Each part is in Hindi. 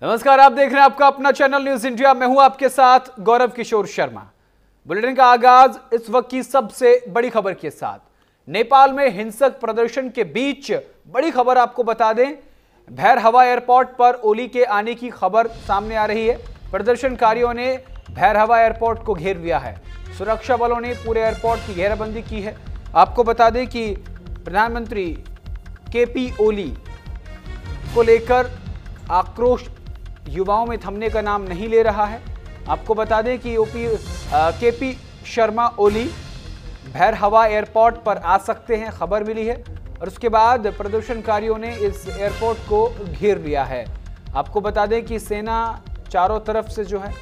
नमस्कार, आप देख रहे हैं आपका अपना चैनल न्यूज इंडिया। मैं हूं आपके साथ गौरव किशोर शर्मा। बुलेटिन का आगाज इस वक्त की सबसे बड़ी खबर के साथ। नेपाल में हिंसक प्रदर्शन के बीच बड़ी खबर आपको बता दें, भैरहवा एयरपोर्ट पर ओली के आने की खबर सामने आ रही है। प्रदर्शनकारियों ने भैरहवा एयरपोर्ट को घेर लिया है। सुरक्षा बलों ने पूरे एयरपोर्ट की घेराबंदी की है। आपको बता दें कि प्रधानमंत्री केपी ओली को लेकर आक्रोश युवाओं में थमने का नाम नहीं ले रहा है। आपको बता दें कि केपी शर्मा ओली भैरहवा एयरपोर्ट पर आ सकते हैं, खबर मिली है, और उसके बाद प्रदर्शनकारियों ने इस एयरपोर्ट को घेर लिया है। आपको बता दें कि सेना चारों तरफ से जो है,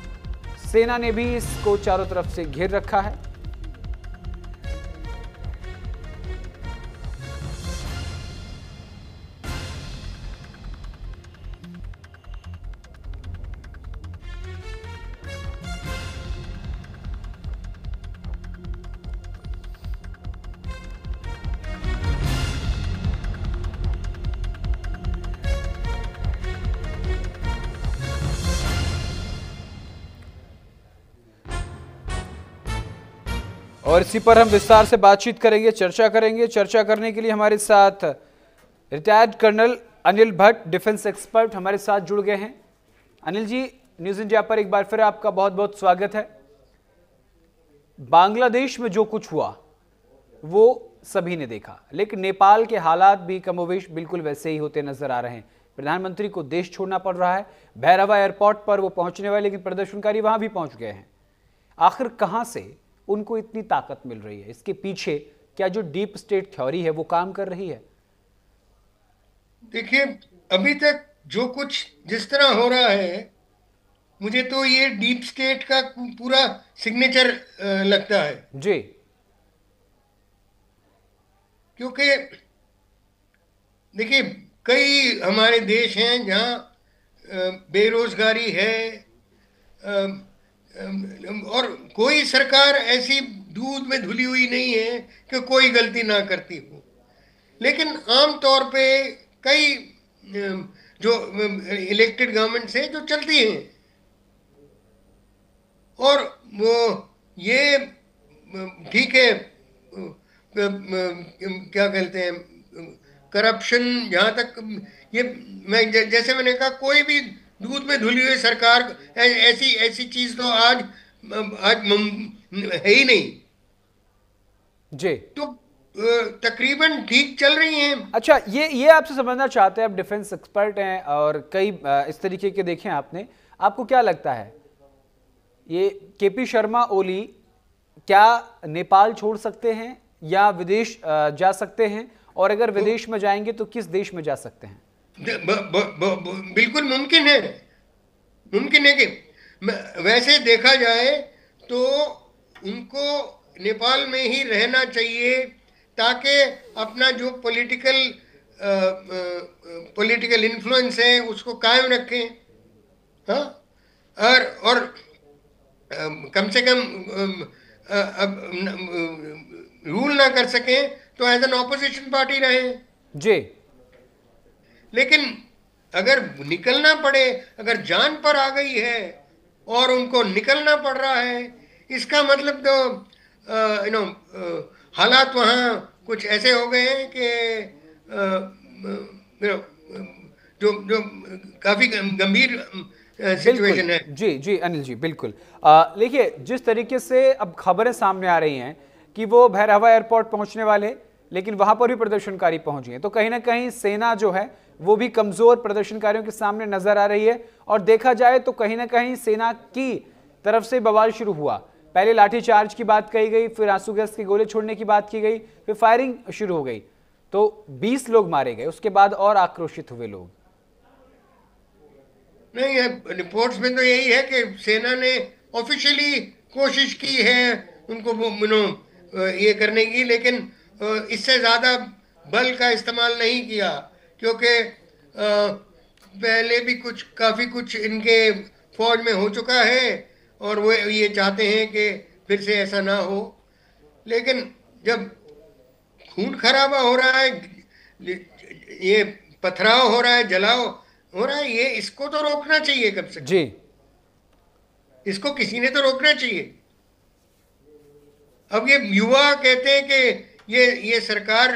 सेना ने भी इसको चारों तरफ से घेर रखा है। और इसी पर हम विस्तार से बातचीत करेंगे, चर्चा करेंगे। चर्चा करने के लिए हमारे साथ retired colonel Anil Bhatt, defence expert, हमारे साथ जुड़ गए हैं। अनिल जी, न्यूज इंडिया पर एक बार फिर आपका बहुत बहुत स्वागत है। बांग्लादेश में जो कुछ हुआ वो सभी ने देखा, लेकिन नेपाल के हालात भी कमोवेश बिल्कुल वैसे ही होते नजर आ रहे हैं। प्रधानमंत्री को देश छोड़ना पड़ रहा है। भैरहवा एयरपोर्ट पर वो पहुंचने वाले, लेकिन प्रदर्शनकारी वहां भी पहुंच गए हैं। आखिर कहां से उनको इतनी ताकत मिल रही है? इसके पीछे क्या जो डीप स्टेट थ्योरी है वो काम कर रही है? देखिए, अभी तक जो कुछ जिस तरह हो रहा है, मुझे तो ये डीप स्टेट का पूरा सिग्नेचर लगता है जी। क्योंकि देखिए, कई हमारे देश हैं जहाँ बेरोजगारी है, और कोई सरकार ऐसी दूध में धुली हुई नहीं है कि कोई गलती ना करती हो। लेकिन आम तौर पे कई जो इलेक्टेड गवर्नमेंट्स हैं जो चलती हैं, और वो ये ठीक है, क्या कहते हैं, करप्शन, जहाँ तक ये, मैं जैसे मैंने कहा, कोई भी दूध में धुली हुई सरकार ऐसी ऐसी चीज तो आज आज है ही नहीं जी। तो तकरीबन ठीक चल रही हैं। अच्छा, ये आपसे समझना चाहते हैं, आप डिफेंस एक्सपर्ट हैं और कई इस तरीके के देखे आपने। आपको क्या लगता है, ये केपी शर्मा ओली क्या नेपाल छोड़ सकते हैं या विदेश जा सकते हैं? और अगर विदेश में जाएंगे तो किस देश में जा सकते हैं? बिल्कुल मुमकिन है। मुमकिन है कि वैसे देखा जाए तो उनको नेपाल में ही रहना चाहिए, ताकि अपना जो पॉलिटिकल इन्फ्लुएंस है उसको कायम रखें। हाँ, और कम से कम रूल ना कर सकें तो एज एन ऑपोजिशन पार्टी रहे जी। लेकिन अगर निकलना पड़े, अगर जान पर आ गई है और उनको निकलना पड़ रहा है, इसका मतलब तो हालात वहाँ कुछ ऐसे हो गए हैं कि जो जो काफी गंभीर सिचुएशन है। जी जी अनिल जी, बिल्कुल। देखिए, जिस तरीके से अब खबरें सामने आ रही हैं कि वो भैरहवा एयरपोर्ट पहुंचने वाले, लेकिन वहां पर भी प्रदर्शनकारी पहुंच गए, तो कहीं ना कहीं सेना जो है वो भी कमजोर प्रदर्शनकारियों के सामने नजर आ रही है। और देखा जाए तो कहीं ना कहीं सेना की तरफ से बवाल शुरू हुआ। पहले लाठीचार्ज की बात कही गई, फिर आंसू गैस के गोले छोड़ने की बात की गई, फिर फायरिंग शुरू हो गई, तो 20 लोग मारे गए। उसके बाद और आक्रोशित हुए लोग। नहीं, रिपोर्ट्स में तो यही है कि सेना ने ऑफिशियली कोशिश की है उनको ये करने की, लेकिन इससे ज़्यादा बल का इस्तेमाल नहीं किया, क्योंकि पहले भी काफ़ी कुछ इनके फौज में हो चुका है और वो ये चाहते हैं कि फिर से ऐसा ना हो। लेकिन जब खून खराबा हो रहा है, ये पथराव हो रहा है, जलाओ, हो रहा है, ये इसको तो रोकना चाहिए कम से कम। जी। इसको किसी ने तो रोकना चाहिए। अब ये युवा कहते हैं कि ये सरकार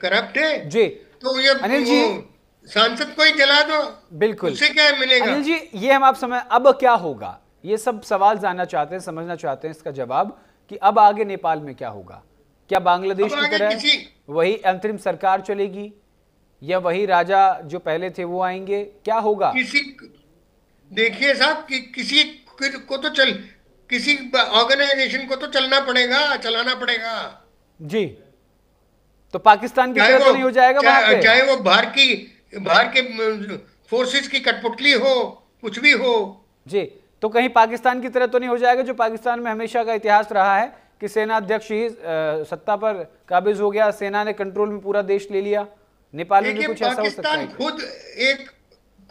करप्ट है, जी तो ये अनिल वो जी, सांसद को ही जला दो, बिल्कुल। उससे क्या मिलेगा? अनिल जी, ये हम आप समय अब क्या होगा, ये सब सवाल जानना चाहते हैं, समझना चाहते हैं इसका जवाब कि अब आगे नेपाल में क्या होगा। क्या बांग्लादेश अब की आगे तरह किसी वही अंतरिम सरकार चलेगी या वही राजा जो पहले थे वो आएंगे, क्या होगा? किसी देखिए साहब कि किसी को तो किसी ऑर्गेनाइजेशन को तो चलना पड़ेगा, चलाना पड़ेगा। जी। तो पाकिस्तान की तरह तो नहीं हो जाएगा वहां पे? चाहे वो बाहर के फोर्सेस की कठपुतली हो, कुछ भी हो। जी। तो कहीं पाकिस्तान की तरह तो नहीं हो जाएगा, जो पाकिस्तान में हमेशा का इतिहास रहा है कि सेना अध्यक्ष ही सत्ता पर काबिज हो गया, सेना ने कंट्रोल में पूरा देश ले लिया। नेपाल में भी कुछ ऐसा हो सकता है? पाकिस्तान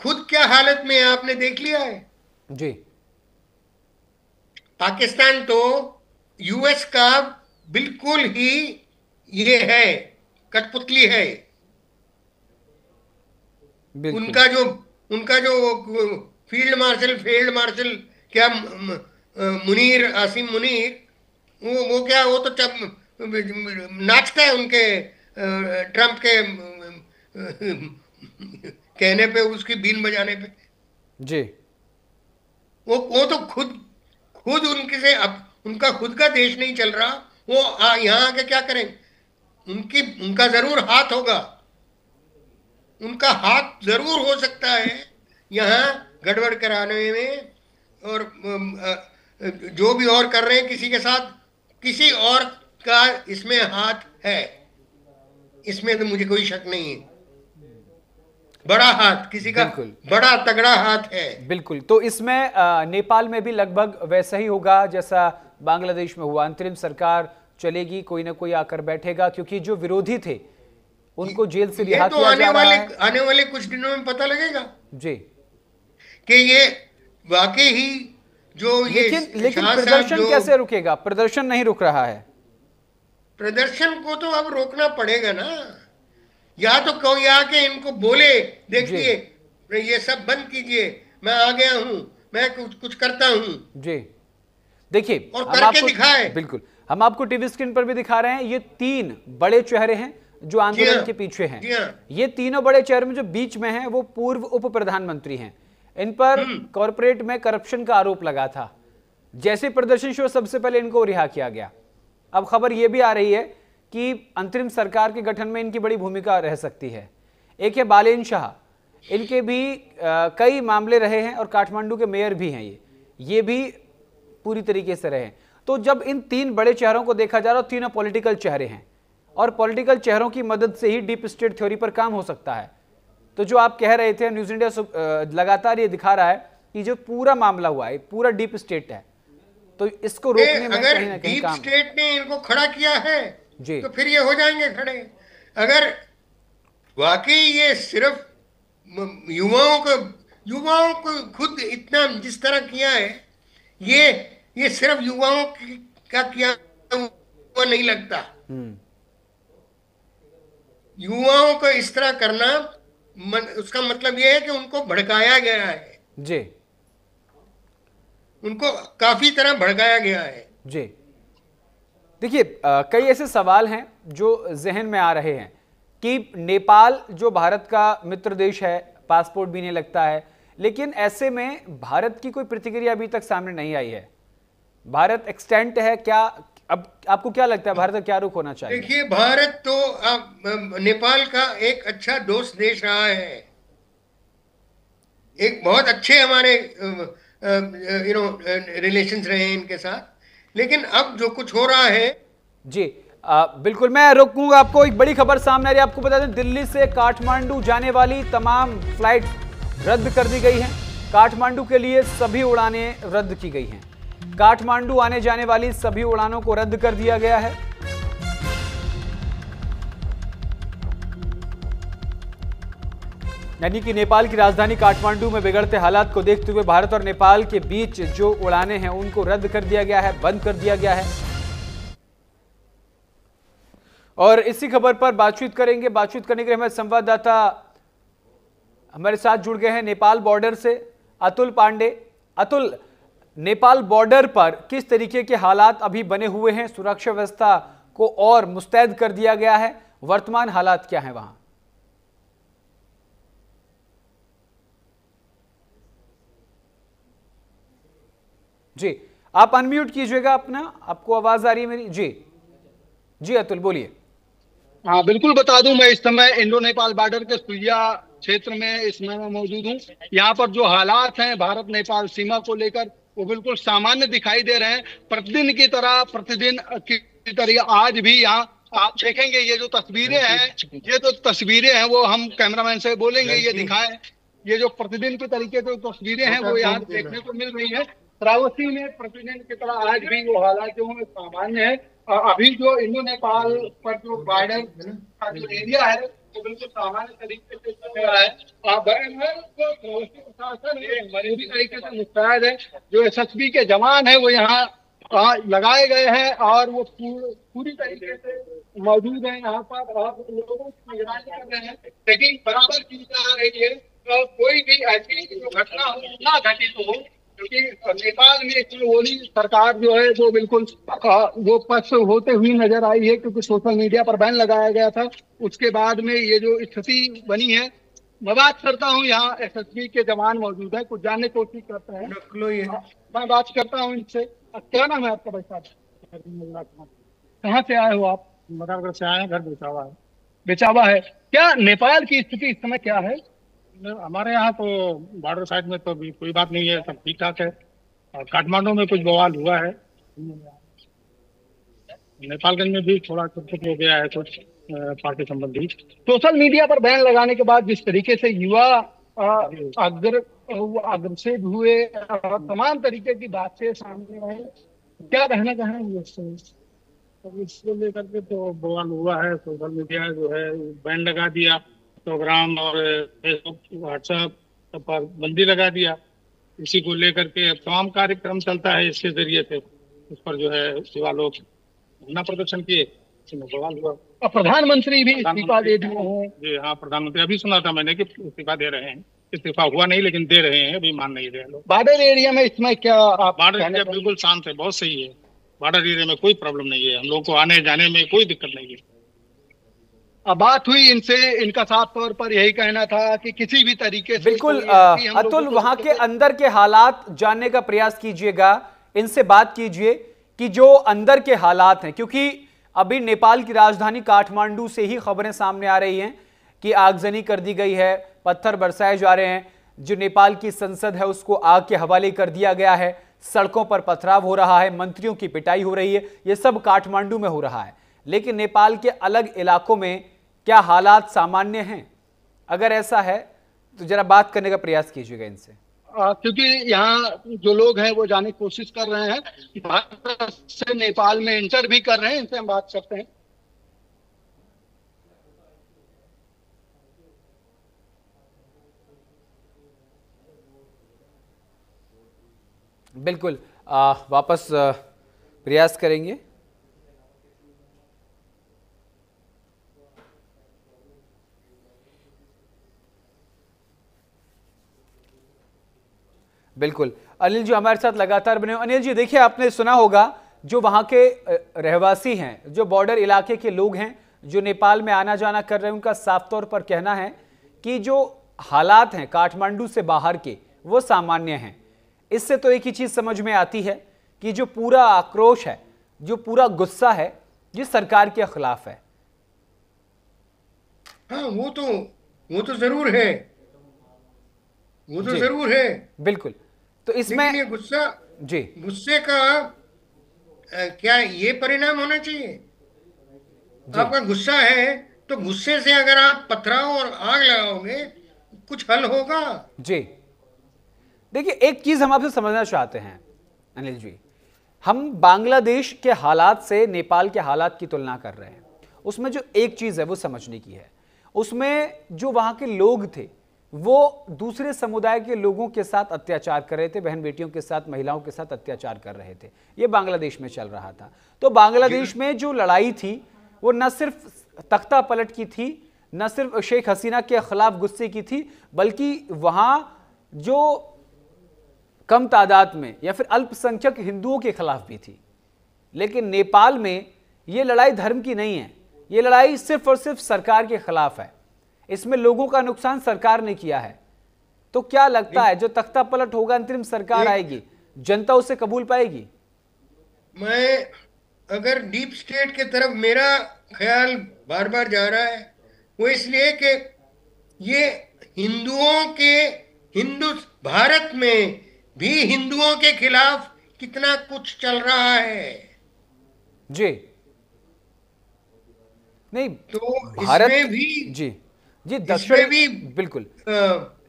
खुद क्या हालत में है आपने देख लिया है। जी। पाकिस्तान तो यूएस का बिल्कुल ही ये है, कठपुतली है। उनका जो फील्ड मार्शल क्या मुनीर, आसिम मुनीर, वो तो नाचता है उनके ट्रंप के कहने पे, उसकी बीन बजाने पे। जी। वो तो खुद उनके से अब उनका खुद का देश नहीं चल रहा, वो यहाँ आके क्या करें? उनका जरूर हाथ होगा, उनका हाथ जरूर हो सकता है यहाँ गड़बड़ कराने में, और जो भी और कर रहे हैं किसी के साथ, किसी और का इसमें हाथ है, इसमें तो मुझे कोई शक नहीं है। बड़ा हाथ, किसी का बड़ा तगड़ा हाथ है। बिल्कुल। तो इसमें नेपाल में भी लगभग वैसा ही होगा जैसा बांग्लादेश में हुआ, अंतरिम सरकार चलेगी, कोई ना कोई आकर बैठेगा, क्योंकि जो विरोधी थे उनको जेल से रिहा किया जा रहा है। आने वाले कुछ दिनों में पता लगेगा जी कि ये वाकई ही जो लेकिन प्रदर्शन कैसे रुकेगा? प्रदर्शन नहीं रुक रहा है। प्रदर्शन को तो अब रोकना पड़ेगा ना, या तो कोई आके इनको बोले, देखिए ये सब बंद कीजिए, मैं आ गया हूं, मैं कुछ करता हूं। जी। देखिए, और करके दिखाए। बिल्कुल, हम आपको टीवी स्क्रीन पर भी दिखा रहे हैं, ये 3 बड़े चेहरे हैं जो आंदोलन के पीछे हैं। ये तीनों बड़े चेहरे में जो बीच में हैं वो पूर्व उप प्रधानमंत्री हैं। इन पर कॉर्पोरेट में करप्शन का आरोप लगा था। जैसे प्रदर्शन शुरू, सबसे पहले इनको रिहा किया गया। अब खबर यह भी आ रही है कि अंतरिम सरकार के गठन में इनकी बड़ी भूमिका रह सकती है। एक है बालेन शाह, इनके भी कई मामले रहे हैं और काठमांडू के मेयर भी हैं। ये भी पूरी तरीके से रहे। तो जब इन 3 बड़े चेहरों को देखा जा रहा है, तीनों पॉलिटिकल चेहरे हैं और पॉलिटिकल चेहरों की मदद से ही डीप स्टेट थ्योरी पर काम हो सकता है। तो जो आप कह रहे थे, न्यूज इंडिया लगातार ये दिखा रहा है कि जो पूरा मामला हुआ है पूरा डीप स्टेट है, तो इसको रोकने में कहीं ना कहीं डीप स्टेट ने इनको खड़ा किया है जी, तो फिर ये हो जाएंगे खड़े। अगर वाकई ये सिर्फ युवाओं को खुद इतना जिस तरह किया है, ये सिर्फ युवाओं का किया हुआ नहीं लगता। युवाओं को इस तरह करना उसका मतलब यह है कि उनको भड़काया गया है जी, उनको काफी तरह भड़काया गया है जी। देखिए, कई ऐसे सवाल हैं जो जहन में आ रहे हैं कि नेपाल जो भारत का मित्र देश है, पासपोर्ट भी नहीं लगता है, लेकिन ऐसे में भारत की कोई प्रतिक्रिया अभी तक सामने नहीं आई है। भारत एक्सटेंट है क्या? अब आपको क्या लगता है भारत का क्या रुख होना चाहिए? देखिए, भारत तो नेपाल का एक अच्छा दोस्त देश रहा है, एक बहुत अच्छे हमारे रिलेशंस रहे हैं इनके साथ, लेकिन अब जो कुछ हो रहा है जी, बिल्कुल मैं रोकूंगा आपको। एक बड़ी खबर सामने आ रही है, आपको बता दें, दिल्ली से काठमांडू जाने वाली तमाम फ्लाइट रद्द कर दी गई हैं। काठमांडू के लिए सभी उड़ानें रद्द की गई हैं। काठमांडू आने जाने वाली सभी उड़ानों को रद्द कर दिया गया है। यानी कि नेपाल की राजधानी काठमांडू में बिगड़ते हालात को देखते हुए भारत और नेपाल के बीच जो उड़ानें हैं उनको रद्द कर दिया गया है, बंद कर दिया गया है। और इसी खबर पर बातचीत करेंगे। बातचीत करने के लिए हमारे संवाददाता हमारे साथ जुड़ गए हैं नेपाल बॉर्डर से अतुल पांडे। अतुल, नेपाल बॉर्डर पर किस तरीके के हालात अभी बने हुए हैं? सुरक्षा व्यवस्था को और मुस्तैद कर दिया गया है, वर्तमान हालात क्या है वहां? जी, आप अनम्यूट कीजिएगा अपना, आपको आवाज आ रही है मेरी? जी जी अतुल बोलिए। हाँ बिल्कुल, बता दूं, मैं इस समय इंडो नेपाल बॉर्डर के सुइया क्षेत्र में इस समय मौजूद हूँ। यहाँ पर जो हालात हैं भारत नेपाल सीमा को लेकर वो बिल्कुल सामान्य दिखाई दे रहे हैं। प्रतिदिन की तरह आज भी यहाँ आप देखेंगे ये जो तस्वीरें हैं वो हम कैमरामैन से बोलेंगे ये दिखाएं। ये जो प्रतिदिन के तरीके से तस्वीरें हैं वो यहाँ देखने को मिल रही है। श्रावस्ती में प्रतिदिन की तरह आज भी वो हालात जो है सामान्य है। अभी जो इंडो नेपाल पर जो बॉर्डर का जो एरिया है वो बिल्कुल सामान्य तरीके से चल रहा है। प्रशासन पूरी तरीके से मुस्तैद है। जो एसएसबी के जवान है वो यहाँ लगाए गए हैं और वो पूरी तरीके से मौजूद है यहाँ पर और लोगों की निगरानी कर रहे हैं। लेकिन बराबर चीज आ रही है कोई भी ऐसी घटना हो ना घटित हो, क्योंकि नेपाल में एक ओली सरकार जो है वो बिल्कुल वो पक्ष होते हुई नजर आई है, क्योंकि सोशल मीडिया पर बैन लगाया गया था। उसके बाद में ये जो स्थिति बनी है, मैं बात करता हूँ, यहाँ एसएसबी के जवान मौजूद है, कुछ जानने की कोशिश करते हैं। मैं बात करता हूँ इनसे। क्या नाम है आपका भाई साहब? कहाँ से आए हो आप? मदारगढ़ से आए हैं, घर बेचावा है। बेचावा है। क्या नेपाल की स्थिति इस समय क्या है? हमारे यहाँ तो बॉर्डर साइड में तो अभी कोई बात नहीं है, सब ठीक ठाक है। और काठमांडू में कुछ बवाल हुआ है, नेपालगंज में भी थोड़ा कुछ हो गया है कुछ पार्टी संबंधी। सोशल मीडिया पर बैन लगाने के बाद जिस तरीके से युवा अग्रसर हुए, तमाम तरीके की बातें सामने आई, क्या कहना चाहेंगे इसको लेकर के तो बवाल हुआ है। सोशल मीडिया जो है बैन लगा दिया, प्रोग्राम और फेसबुक व्हाट्सएप पर बंदी लगा दिया। इसी को लेकर के अब तमाम कार्यक्रम चलता है इसके जरिए से, उस पर जो है युवा लोग धरना प्रदर्शन किए, बवाल हुआ। और प्रधानमंत्री भी इस्तीफा दे दिए हैं। जी हाँ, प्रधानमंत्री अभी सुना था मैंने कि इस्तीफा दे रहे हैं। इस्तीफा हुआ नहीं लेकिन दे रहे हैं, अभी मान नहीं रहे लोग। बॉर्डर एरिया में इसमें क्या बॉर्डर एरिया बिल्कुल शांत है, बहुत सही है। बॉर्डर एरिया में कोई प्रॉब्लम नहीं है, हम लोग को आने जाने में कोई दिक्कत नहीं है। अब बात हुई इनसे, इनका साफ तौर पर यही कहना था कि किसी भी तरीके से बिल्कुल अतुल, वहां के अंदर के हालात जानने का प्रयास कीजिएगा, इनसे बात कीजिए कि जो अंदर के हालात हैं, क्योंकि अभी नेपाल की राजधानी काठमांडू से ही खबरें सामने आ रही हैं कि आगजनी कर दी गई है, पत्थर बरसाए जा रहे हैं, जो नेपाल की संसद है उसको आग के हवाले कर दिया गया है, सड़कों पर पथराव हो रहा है, मंत्रियों की पिटाई हो रही है। ये सब काठमांडू में हो रहा है, लेकिन नेपाल के अलग इलाकों में क्या हालात सामान्य हैं? अगर ऐसा है तो जरा बात करने का प्रयास कीजिएगा इनसे। क्योंकि यहाँ जो लोग हैं वो जाने की कोशिश कर रहे हैं, भारत से नेपाल में इंटर भी कर रहे हैं, इनसे हम बात करते हैं। बिल्कुल वापस प्रयास करेंगे। बिल्कुल अनिल जी हमारे साथ लगातार बने। अनिल जी देखिए, आपने सुना होगा जो वहाँ के रहवासी हैं, जो बॉर्डर इलाके के लोग हैं, जो नेपाल में आना जाना कर रहे हैं, उनका साफ तौर पर कहना है कि जो हालात हैं काठमांडू से बाहर के वो सामान्य हैं। इससे तो एक ही चीज़ समझ में आती है कि जो पूरा आक्रोश है, जो पूरा गुस्सा है, जिस सरकार के खिलाफ है। हाँ वो तो जरूर है, वो तो जरूर है। बिल्कुल, तो इसमें ये गुस्से का क्या ये परिणाम होना चाहिए? आपका गुस्सा है तो गुस्से से अगर आप पथराव और आग लगाओगे कुछ हल होगा? जी देखिए, एक चीज हम आपसे समझना चाहते हैं अनिल जी, हम बांग्लादेश के हालात से नेपाल के हालात की तुलना कर रहे हैं। उसमें जो एक चीज है वो समझने की है, उसमें जो वहां के लोग थे वो दूसरे समुदाय के लोगों के साथ अत्याचार कर रहे थे, बहन बेटियों के साथ, महिलाओं के साथ अत्याचार कर रहे थे। ये बांग्लादेश में चल रहा था। तो बांग्लादेश में जो लड़ाई थी वो न सिर्फ तख्ता पलट की थी, न सिर्फ शेख हसीना के खिलाफ गुस्से की थी, बल्कि वहां जो कम तादाद में या फिर अल्पसंख्यक हिंदुओं के खिलाफ भी थी। लेकिन नेपाल में यह लड़ाई धर्म की नहीं है, यह लड़ाई सिर्फ और सिर्फ सरकार के खिलाफ है। इसमें लोगों का नुकसान सरकार ने किया है। तो क्या लगता है जो तख्ता पलट होगा, अंतरिम सरकार आएगी, जनता उसे कबूल पाएगी? मैं अगर डीप स्टेट के तरफ मेरा ख्याल बार बार जा रहा है, वो इसलिए कि ये हिंदू भारत में भी हिंदुओं के खिलाफ कितना कुछ चल रहा है जी। नहीं तो भारत इसमें भी जी दक्षिण भी बिल्कुल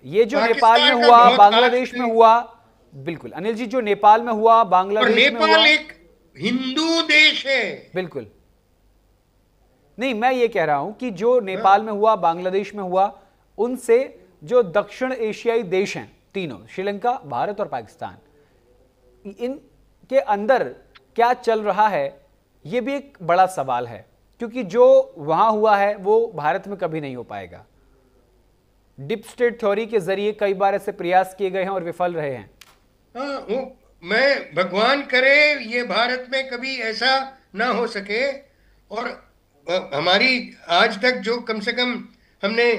ये जो नेपाल पाकिस्तान में का हुआ, बहुत बांग्लादेश हाथ में है। हुआ, बिल्कुल अनिल जी, जो नेपाल में हुआ, और बांग्लादेश में हुआ, नेपाल एक हिंदू देश है। बिल्कुल नहीं, मैं ये कह रहा हूं कि जो नेपाल में हुआ, बांग्लादेश में हुआ, उनसे जो दक्षिण एशियाई देश हैं तीनों, श्रीलंका, भारत और पाकिस्तान, इनके अंदर क्या चल रहा है, यह भी एक बड़ा सवाल है। क्योंकि जो वहां हुआ है वो भारत में कभी नहीं हो पाएगा। डीप स्टेट थ्योरी के जरिए कई बार ऐसे प्रयास किए गए हैं और विफल रहे हैं। हाँ, मैं भगवान करे ये भारत में कभी ऐसा ना हो सके। और हमारी आज तक जो कम से कम हमने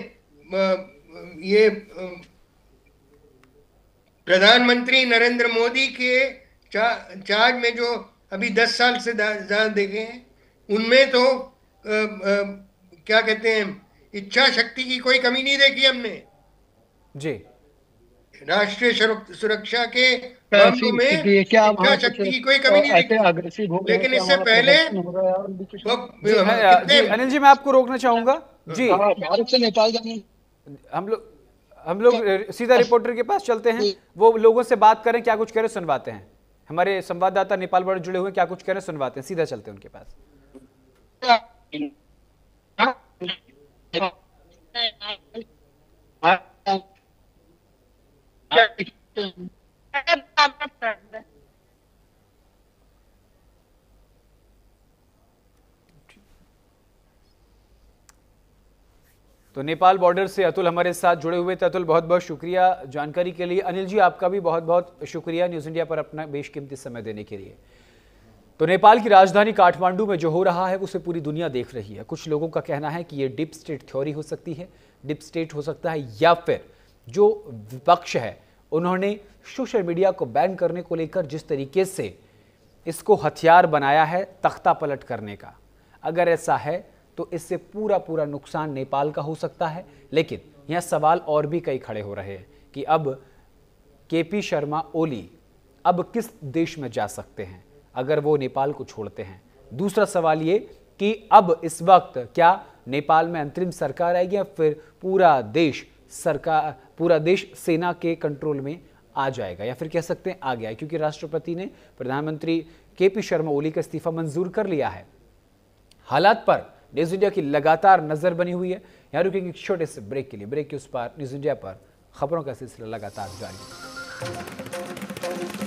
ये प्रधानमंत्री नरेंद्र मोदी के चार्ज में जो अभी 10 साल से ज्यादा देखे हैं, उनमें तो क्या कहते हैं, इच्छा शक्ति की कोई कमी नहीं देखी हमने जी। राष्ट्रीय सुरक्षा के मामलों में इच्छा शक्ति की कोई कमी नहीं देखी। लेकिन इससे पहले अनिल जी, मैं आपको रोकना चाहूंगा जी। भारत से नेपाल जाने हम लोग सीधा रिपोर्टर के पास चलते हैं, वो लोगों से बात करें, क्या कुछ कह रहे सुनवाते हैं। हमारे संवाददाता नेपाल बॉर्डर जुड़े हुए, क्या कुछ कह रहे सुनवाते हैं, सीधा चलते हैं उनके पास। तो नेपाल बॉर्डर से अतुल हमारे साथ जुड़े हुए थे। अतुल, बहुत बहुत शुक्रिया जानकारी के लिए। अनिल जी, आपका भी बहुत बहुत शुक्रिया न्यूज़ इंडिया पर अपना बेशकीमती समय देने के लिए। तो नेपाल की राजधानी काठमांडू में जो हो रहा है उसे पूरी दुनिया देख रही है। कुछ लोगों का कहना है कि ये डीप स्टेट थ्योरी हो सकती है, डीप स्टेट हो सकता है, या फिर जो विपक्ष है उन्होंने सोशल मीडिया को बैन करने को लेकर जिस तरीके से इसको हथियार बनाया है तख्ता पलट करने का, अगर ऐसा है तो इससे पूरा नुकसान नेपाल का हो सकता है। लेकिन यह सवाल और भी कई खड़े हो रहे हैं कि अब केपी शर्मा ओली अब किस देश में जा सकते हैं अगर वो नेपाल को छोड़ते हैं। दूसरा सवाल ये कि अब इस वक्त क्या नेपाल में अंतरिम सरकार आएगी या फिर पूरा देश सेना के कंट्रोल में आ जाएगा, या फिर कह सकते हैं आ गया है, क्योंकि राष्ट्रपति ने प्रधानमंत्री केपी शर्मा ओली का इस्तीफा मंजूर कर लिया है। हालात पर न्यूज़ इंडिया की लगातार नजर बनी हुई है। यहाँ रुकेंगे एक छोटे से ब्रेक के लिए। ब्रेक के उस पार न्यूज़ इंडिया पर खबरों का सिलसिला लगातार जारी है।